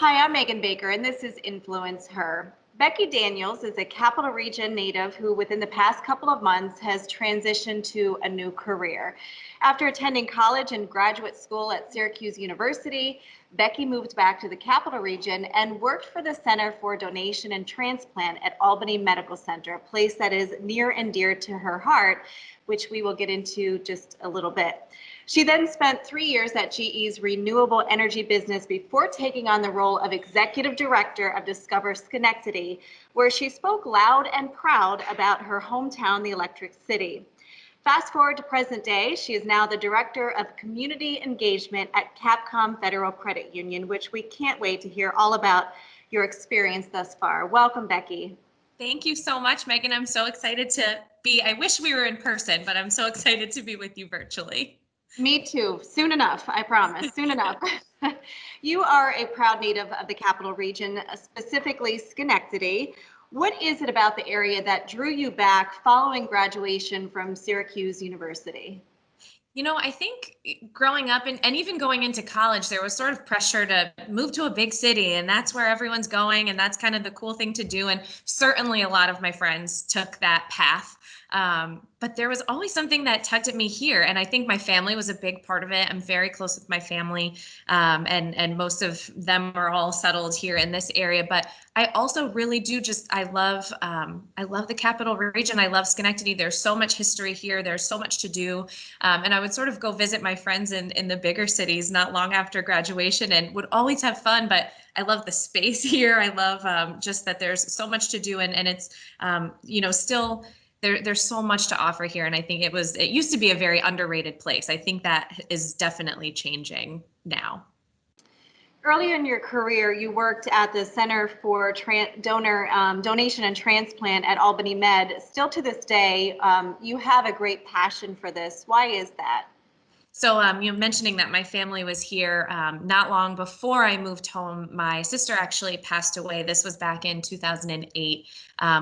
Hi, I'm Megan Baker, and this is Influence Her. Becky Daniels is a Capital Region native who, within the past couple of months, has transitioned to a new career. After attending college and graduate school at Syracuse University, Becky moved back to the Capital Region and worked for the Center for Donation and Transplant at Albany Medical Center, a place that is near and dear to her heart, which we will get into just a little bit. She then spent 3 years at GE's renewable energy business before taking on the role of executive director of Discover Schenectady, where she spoke loud and proud about her hometown, the Electric City. Fast forward to present day, she is now the director of community engagement at Capcom Federal Credit Union, which we can't wait to hear all about your experience thus far. Welcome, Becky. Thank you so much, Megan. I'm so excited to be. I wish we were in person, but I'm so excited to be with you virtually. Me too. Soon enough, I promise. Soon enough. You are a proud native of the Capital Region, specifically Schenectady. What is it about the area that drew you back following graduation from Syracuse University? I think growing up and even going into college, there was sort of pressure to move to a big city, and that's where everyone's going, and that's kind of the cool thing to do. And certainly a lot of my friends took that path. But there was always something that tugged at me here. And I think my family was a big part of it. I'm very close with my family, and most of them are all settled here in this area. But I also really do I love the Capital Region. I love Schenectady. There's so much history here. There's so much to do. And I would sort of go visit my friends in the bigger cities not long after graduation and would always have fun. But I love the space here. I love just that there's so much to do. And it's, still there's so much to offer here. And I think it used to be a very underrated place. I think that is definitely changing now. Earlier in your career, you worked at the Center for Donation and Transplant at Albany Med. Still to this day, you have a great passion for this. Why is that? So, mentioning that my family was here not long before I moved home. My sister actually passed away. This was back in 2008,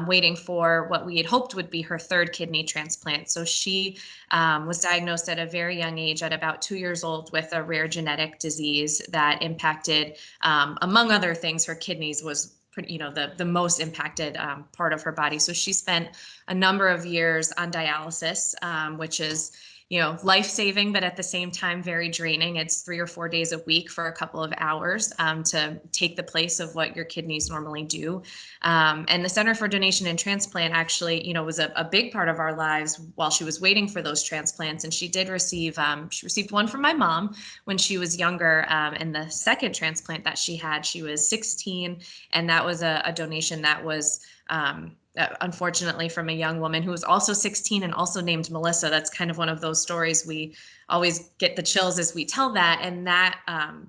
waiting for what we had hoped would be her third kidney transplant. So she was diagnosed at a very young age, at about 2 years old, with a rare genetic disease that impacted, among other things, her kidneys was the most impacted part of her body. So she spent a number of years on dialysis, which is life-saving, but at the same time very draining. It's 3 or 4 days a week for a couple of hours to take the place of what your kidneys normally do. And the Center for Donation and Transplant actually, was a big part of our lives while she was waiting for those transplants. And she did receive, she received one from my mom when she was younger. And the second transplant that she had, she was 16. And that was a donation that was, unfortunately, from a young woman who was also 16 and also named Melissa. That's kind of one of those stories we always get the chills as we tell that. And that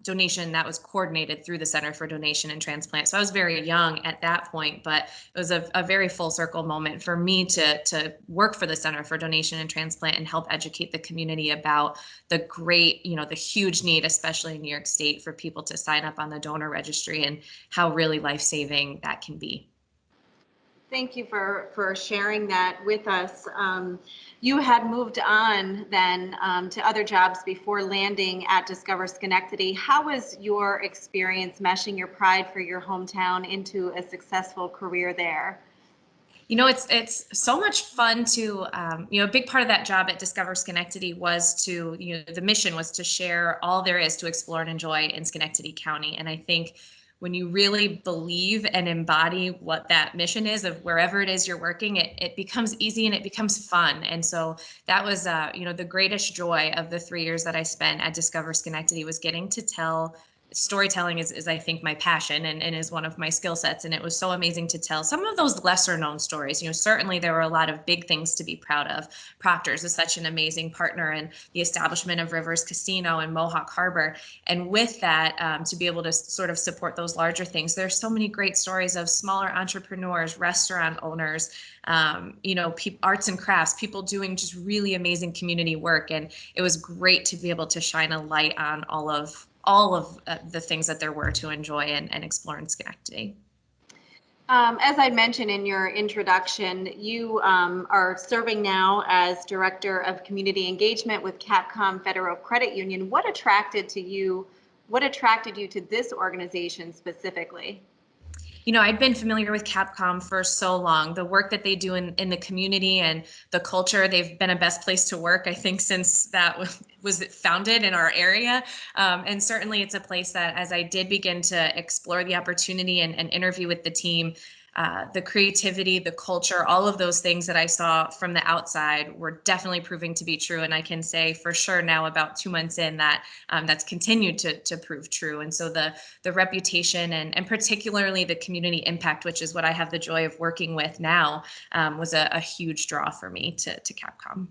donation, that was coordinated through the Center for Donation and Transplant. So I was very young at that point, but it was a very full circle moment for me to work for the Center for Donation and Transplant and help educate the community about the great, the huge need, especially in New York State, for people to sign up on the donor registry and how really life-saving that can be. Thank you for sharing that with us. You had moved on then to other jobs before landing at Discover Schenectady. How was your experience meshing your pride for your hometown into a successful career there? It's so much fun to, a big part of that job at Discover Schenectady was to, the mission was to share all there is to explore and enjoy in Schenectady County. And I think when you really believe and embody what that mission is of wherever it is you're working, it becomes easy and it becomes fun. And so that was, the greatest joy of the 3 years that I spent at Discover Schenectady was getting to tell. Storytelling is I think my passion and is one of my skill sets. And it was so amazing to tell some of those lesser known stories. Certainly there were a lot of big things to be proud of. Proctors is such an amazing partner in the establishment of Rivers Casino and Mohawk Harbor. And with that, to be able to sort of support those larger things, there's so many great stories of smaller entrepreneurs, restaurant owners, arts and crafts, people doing just really amazing community work. And it was great to be able to shine a light on all of the things that there were to enjoy and explore in Schenectady. As I mentioned in your introduction, you are serving now as Director of Community Engagement with Capcom Federal Credit Union. What attracted to you What attracted you to this organization specifically? I'd been familiar with Capcom for so long. The work that they do in the community and the culture, they've been a best place to work, I think, since that was founded in our area. And certainly it's a place that, as I did begin to explore the opportunity and interview with the team, the creativity, the culture, all of those things that I saw from the outside were definitely proving to be true. And I can say for sure now, about 2 months in, that that's continued to prove true. And so the reputation and particularly the community impact, which is what I have the joy of working with now, was a huge draw for me to Capcom.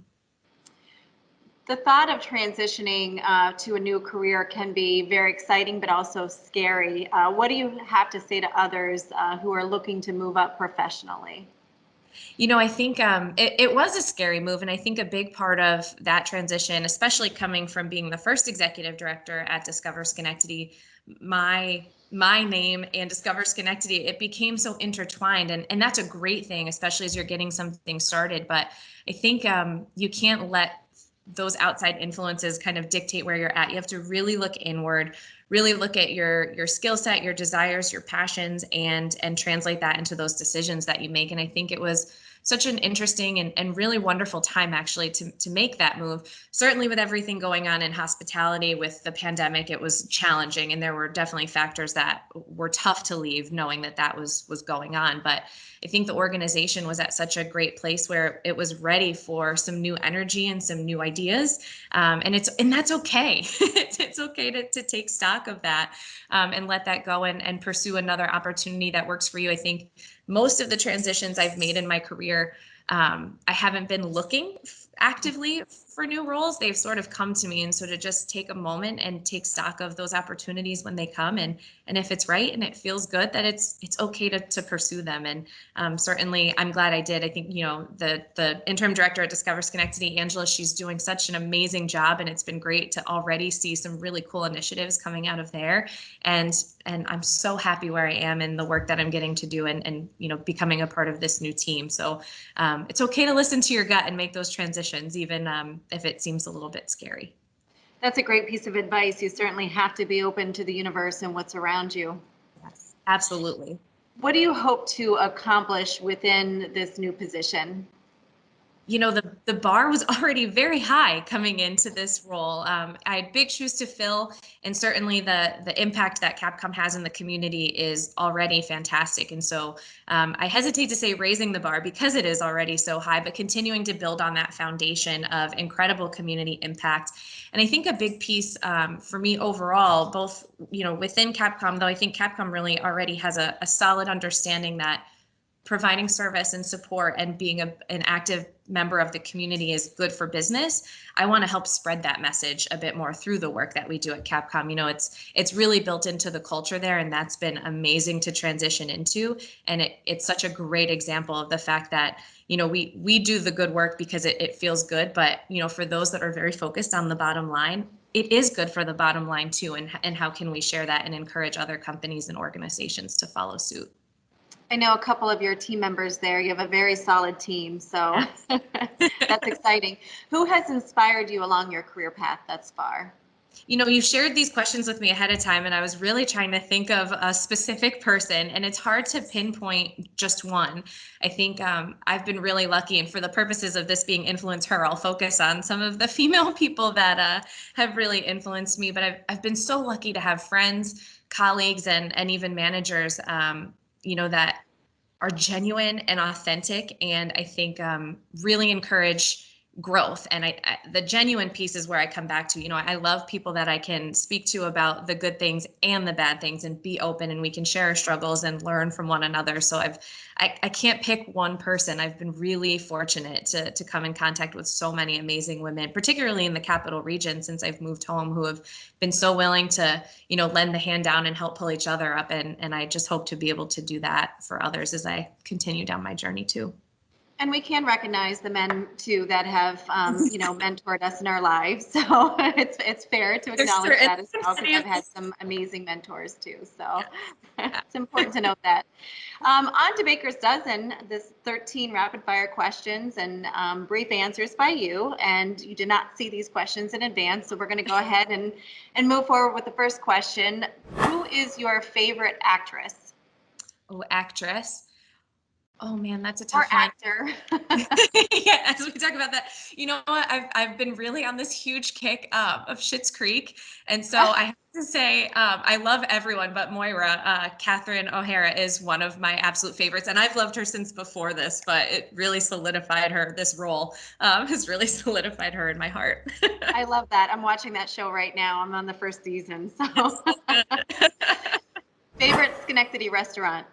The thought of transitioning to a new career can be very exciting, but also scary. What do you have to say to others who are looking to move up professionally? I think it was a scary move. And I think a big part of that transition, especially coming from being the first executive director at Discover Schenectady, my name and Discover Schenectady, it became so intertwined. And that's a great thing, especially as you're getting something started. But I think you can't let those outside influences kind of dictate where you're at. You have to really look inward, really look at your skill set, your desires, your passions, and translate that into those decisions that you make. And I think it was such an interesting and really wonderful time actually to make that move. Certainly with everything going on in hospitality with the pandemic, it was challenging, and there were definitely factors that were tough to leave knowing that was going on. But I think the organization was at such a great place where it was ready for some new energy and some new ideas. And that's okay. It's okay to take stock of that and let that go and pursue another opportunity that works for you. I think most of the transitions I've made in my career, I haven't been looking actively for new roles. They've sort of come to me. And so to just take a moment and take stock of those opportunities when they come, and if it's right and it feels good, that it's okay to pursue them. And certainly I'm glad I did. I think, the interim director at Discover Schenectady, Angela, she's doing such an amazing job, and it's been great to already see some really cool initiatives coming out of there. And I'm so happy where I am and the work that I'm getting to do and becoming a part of this new team. So it's okay to listen to your gut and make those transitions, even if it seems a little bit scary. That's a great piece of advice. You certainly have to be open to the universe and what's around you. Yes, absolutely. What do you hope to accomplish within this new position? The bar was already very high coming into this role. I had big shoes to fill, and certainly the impact that Capcom has in the community is already fantastic. And so I hesitate to say raising the bar because it is already so high, but continuing to build on that foundation of incredible community impact. And I think a big piece for me overall, both within Capcom, though I think Capcom really already has a solid understanding that providing service and support and being an active member of the community is good for business. I want to help spread that message a bit more through the work that we do at Capcom. It's really built into the culture there, and that's been amazing to transition into. And it's such a great example of the fact that we do the good work because it feels good, but for those that are very focused on the bottom line, it is good for the bottom line too. And how can we share that and encourage other companies and organizations to follow suit? I know a couple of your team members there. You have a very solid team, so that's exciting. Who has inspired you along your career path thus far? You shared these questions with me ahead of time, and I was really trying to think of a specific person, and it's hard to pinpoint just one. I think I've been really lucky, and for the purposes of this being InfluenceHER, I'll focus on some of the female people that have really influenced me. But I've been so lucky to have friends, colleagues, and even managers, that are genuine and authentic, and I think really encourage growth. And the genuine piece is where I come back to. I love people that I can speak to about the good things and the bad things, and be open, and we can share our struggles and learn from one another. So I can't pick one person. I've been really fortunate to come in contact with so many amazing women, particularly in the capital region since I've moved home, who have been so willing to lend the hand down and help pull each other up. And I just hope to be able to do that for others as I continue down my journey too. And we can recognize the men too that have, mentored us in our lives. So it's fair to acknowledge that as well, because I've had some amazing mentors too. So it's important to note that. On to Baker's Dozen, this 13 rapid fire questions and brief answers by you. And you did not see these questions in advance. So we're going to go ahead and move forward with the first question. Who is your favorite actress? Oh, actress. Oh man, that's a Or tough one. actor. Yeah, as we talk about that, you know what? I've been really on this huge kick of Schitt's Creek, and so I have to say I love everyone, but Moira, Catherine O'Hara, is one of my absolute favorites, and I've loved her since before this. But it really solidified her. This role has really solidified her in my heart. I love that. I'm watching that show right now. I'm on the first season. So, So good. favorite Schenectady restaurant?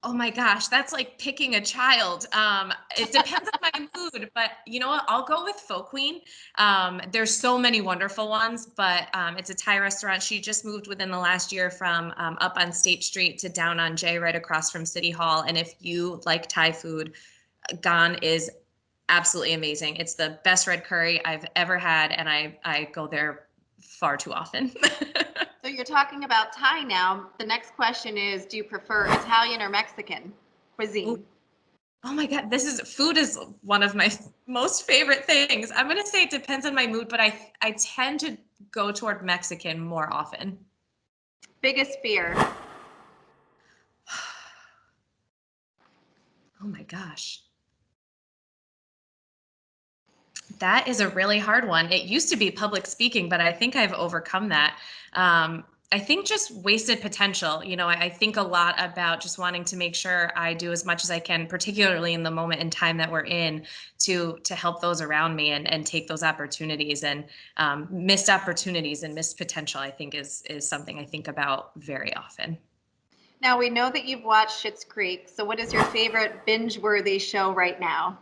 Oh my gosh, that's like picking a child. It depends on my mood, but you know what? I'll go with Folk Queen. There's so many wonderful ones, but it's a Thai restaurant. She just moved within the last year from up on State Street to down on Jay, right across from City Hall. And if you like Thai food, Gan is absolutely amazing. It's the best red curry I've ever had, and I go there far too often. So you're talking about Thai now. The next question is, do you prefer Italian or Mexican cuisine? Oh my God, food is one of my most favorite things. I'm gonna say it depends on my mood, but I tend to go toward Mexican more often. Biggest fear? Oh my gosh. That is a really hard one. It used to be public speaking, but I think I've overcome that. I think just wasted potential. You know, I think a lot about just wanting to make sure I do as much as I can, particularly in the moment in time that we're in, to help those around me and take those opportunities, and missed opportunities and missed potential, I think is something I think about very often. Now we know that you've watched Schitt's Creek. So what is your favorite binge-worthy show right now?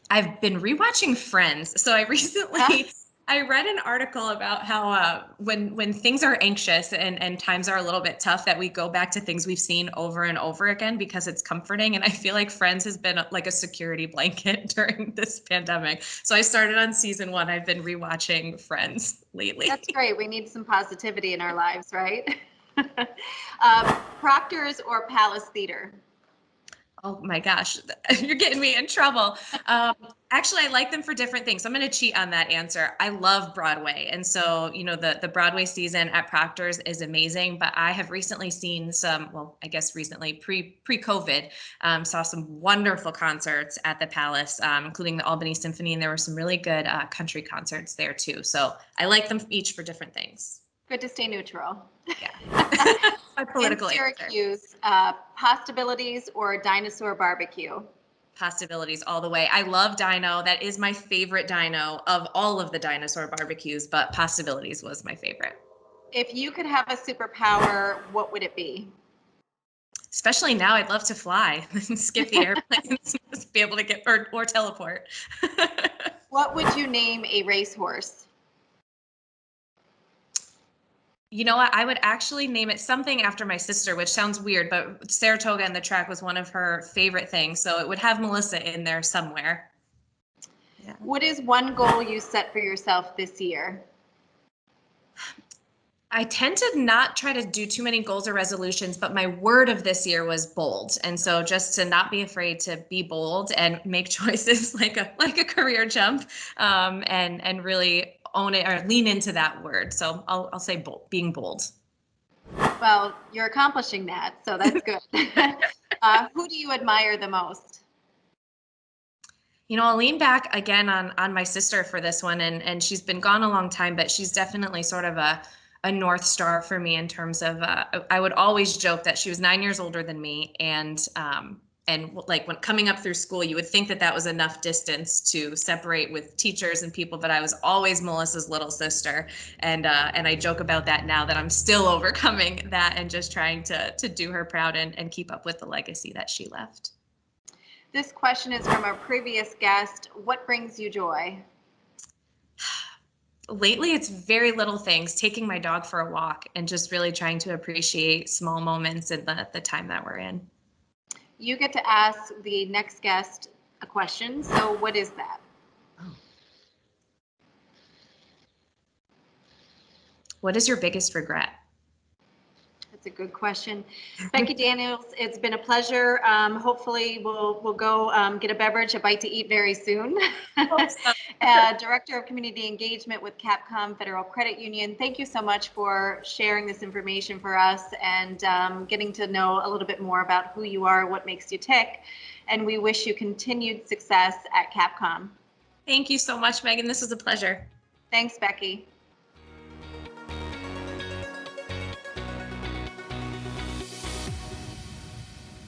I've been rewatching Friends. So I recently I read an article about how when things are anxious and times are a little bit tough, that we go back to things we've seen over and over again because it's comforting. And I feel like Friends has been like a security blanket during this pandemic. So I started on season 1. I've been rewatching Friends lately. That's great. We need some positivity in our lives, right? Proctors or Palace Theater? Oh my gosh, you're getting me in trouble. Actually, I like them for different things. I'm going to cheat on that answer. I love Broadway. And so, you know, the Broadway season at Proctors is amazing, but I have recently seen some, well, I guess recently pre-COVID, saw some wonderful concerts at the Palace, including the Albany Symphony. And there were some really good country concerts there too. So I like them each for different things. Good to stay neutral. Yeah. My political In answer. Syracuse, Possibilities or Dinosaur Barbecue? Possibilities all the way. I love Dino. That is my favorite dino of all of the dinosaur barbecues, but Possibilities was my favorite. If you could have a superpower, what would it be? Especially now, I'd love to fly and skip the airplanes, just be able to get or teleport. What would you name a racehorse? You know what? I would actually name it something after my sister, which sounds weird, but Saratoga and the track was one of her favorite things. So it would have Melissa in there somewhere. Yeah. What is one goal you set for yourself this year? I tend to not try to do too many goals or resolutions, but my word of this year was bold. And so just to not be afraid to be bold and make choices like a career jump, and really own it or lean into that word. So I'll say bold, being bold. Well, you're accomplishing that, so that's good. Who do you admire the most? You know, I'll lean back again on my sister for this one, and she's been gone a long time, but she's definitely sort of a North Star for me in terms of I would always joke that she was 9 years older than me, and like when coming up through school, you would think that that was enough distance to separate with teachers and people, but I was always Melissa's little sister, and I joke about that now, that I'm still overcoming that and just trying to do her proud and keep up with the legacy that she left. This question is from our previous guest. What brings you joy? Lately, it's very little things, taking my dog for a walk and just really trying to appreciate small moments in the time that we're in. you get to ask the next guest a question. So what is that? What is your biggest regret? That's a good question. Becky Daniels, it's been a pleasure. Hopefully we'll go get a beverage, a bite to eat very soon. Director of Community Engagement with Capcom Federal Credit Union. Thank you so much for sharing this information for us and getting to know a little bit more about who you are, what makes you tick. And we wish you continued success at Capcom. Thank you so much, Megan. This was a pleasure. Thanks, Becky.